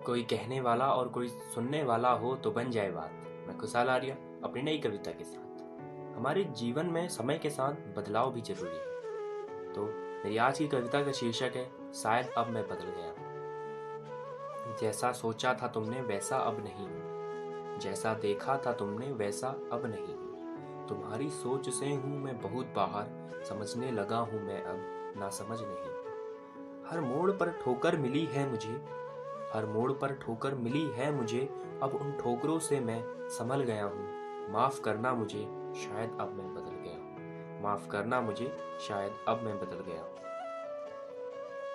कोई कहने वाला और कोई सुनने वाला हो तो बन जाए बात। मैं खुशहाल आर्या अपनी नई कविता के साथ। हमारे जीवन में समय के साथ बदलाव भी जरूरी है। तो मेरी आज की कविता का शीर्षक है शायद अब मैं बदल गया हूँ। जैसा सोचा था तुमने वैसा अब नहीं हूँ, जैसा देखा था तुमने वैसा अब नहीं हूँ। तुम्हारी सोच से हूँ मैं बहुत बाहर, समझने लगा हूँ मैं अब ना समझ नहीं। हर मोड़ पर ठोकर मिली है मुझे, हर मोड़ पर ठोकर मिली है मुझे, अब उन ठोकरों से मैं संभल गया हूँ। माफ़ करना मुझे शायद अब मैं बदल गया हूँ, माफ़ करना मुझे शायद अब मैं बदल गया हूँ।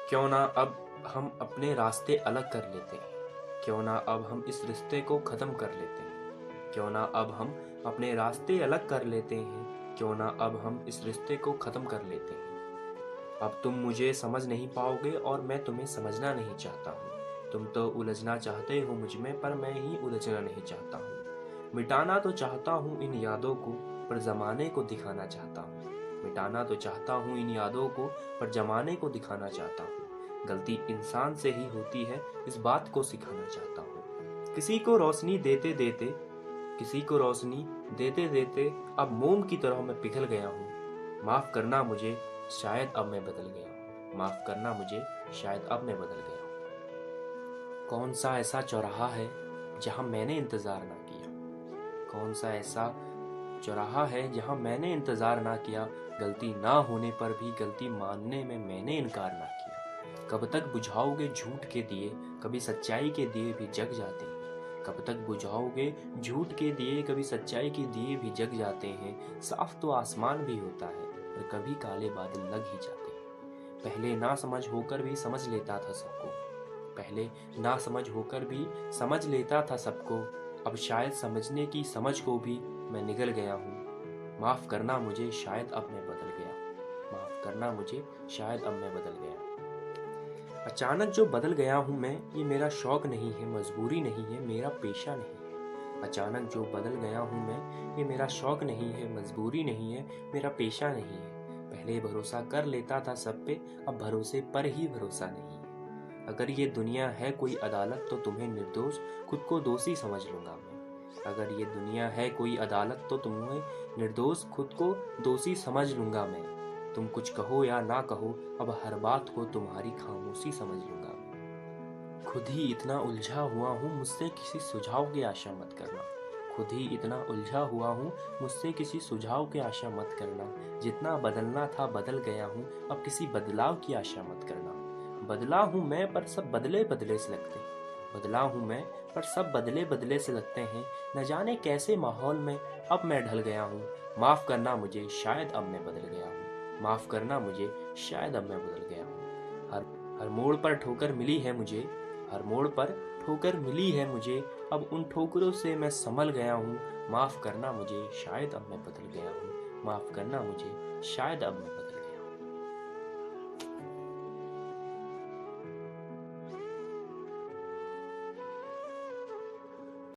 क्यों ना अब हम अपने रास्ते अलग कर लेते हैं, क्यों ना अब हम इस रिश्ते को ख़त्म कर लेते हैं, क्यों ना अब हम अपने रास्ते अलग कर लेते हैं, क्यों ना अब हम इस रिश्ते को ख़त्म कर लेते हैं। अब तुम मुझे समझ नहीं पाओगे और मैं तुम्हें समझना नहीं चाहता हूँ। तुम तो उलझना चाहते हो मुझ में, पर मैं ही उलझना नहीं चाहता हूँ। मिटाना तो चाहता हूँ इन यादों को, पर ज़माने को दिखाना चाहता हूँ। मिटाना तो चाहता हूँ इन यादों को, पर ज़माने को दिखाना चाहता हूँ। गलती इंसान से ही होती है, इस बात को सिखाना चाहता हूँ। किसी को रोशनी देते देते, किसी को रोशनी देते देते अब मोम की तरह मैं पिघल गया हूँ। माफ़ करना मुझे शायद अब मैं बदल गया हूँ, माफ़ करना मुझे शायद अब मैं बदल गया हूँ। कौन सा ऐसा चौराहा है जहाँ मैंने इंतज़ार ना किया, कौन सा ऐसा चौराहा है जहाँ मैंने इंतज़ार ना किया। गलती ना होने पर भी गलती मानने में मैंने इनकार ना किया। कब तक बुझाओगे झूठ के दिए, कभी सच्चाई के दिए भी जग जाते हैं। कब तक बुझाओगे झूठ के दिए, कभी सच्चाई के दिए भी जग जाते हैं। साफ तो आसमान भी होता है, पर कभी काले बादल लग ही जाते हैं। पहले ना समझ होकर भी समझ लेता था सबको, पहले ना समझ होकर भी समझ लेता था सबको। अब शायद समझने की समझ को भी मैं निगल गया हूँ। माफ़ करना मुझे शायद अब मैं बदल गया, माफ़ करना मुझे शायद अब मैं बदल गया। अचानक जो बदल गया हूँ मैं, ये मेरा शौक नहीं है, मजबूरी नहीं है, मेरा पेशा नहीं है। अचानक जो बदल गया हूँ मैं, ये मेरा शौक नहीं है, मजबूरी नहीं है, मेरा पेशा नहीं है। पहले भरोसा कर लेता था सब पे, अब भरोसे पर ही भरोसा नहीं है। अगर ये दुनिया है कोई अदालत तो तुम्हें निर्दोष खुद को दोषी समझ लूँगा मैं। अगर ये दुनिया है कोई अदालत तो तुम्हें निर्दोष खुद को दोषी समझ लूँगा मैं। तुम कुछ कहो या ना कहो, अब हर बात को तुम्हारी खामोशी समझ लूँगा मैं। खुद ही इतना उलझा हुआ हूँ, मुझसे किसी सुझाव की आशा मत करना। खुद ही इतना उलझा हुआ हूँ, मुझसे किसी सुझाव की आशा मत करना। जितना बदलना था बदल गया हूँ, अब किसी बदलाव की आशा मत करना। बदला हूँ मैं पर सब बदले बदले से लगते हैं, बदला हूँ मैं पर सब बदले बदले से लगते हैं। न जाने कैसे माहौल में अब मैं ढल गया हूँ। माफ़ करना मुझे शायद अब मैं बदल गया हूँ, माफ़ करना मुझे शायद अब मैं बदल गया हूँ। हर मोड़ पर ठोकर मिली है मुझे, हर मोड़ पर ठोकर मिली है मुझे, अब उन ठोकरों से मैं संभल गया हूँ। माफ़ करना मुझे शायद अब मैं बदल गया हूँ, माफ़ करना मुझे शायद अब मैं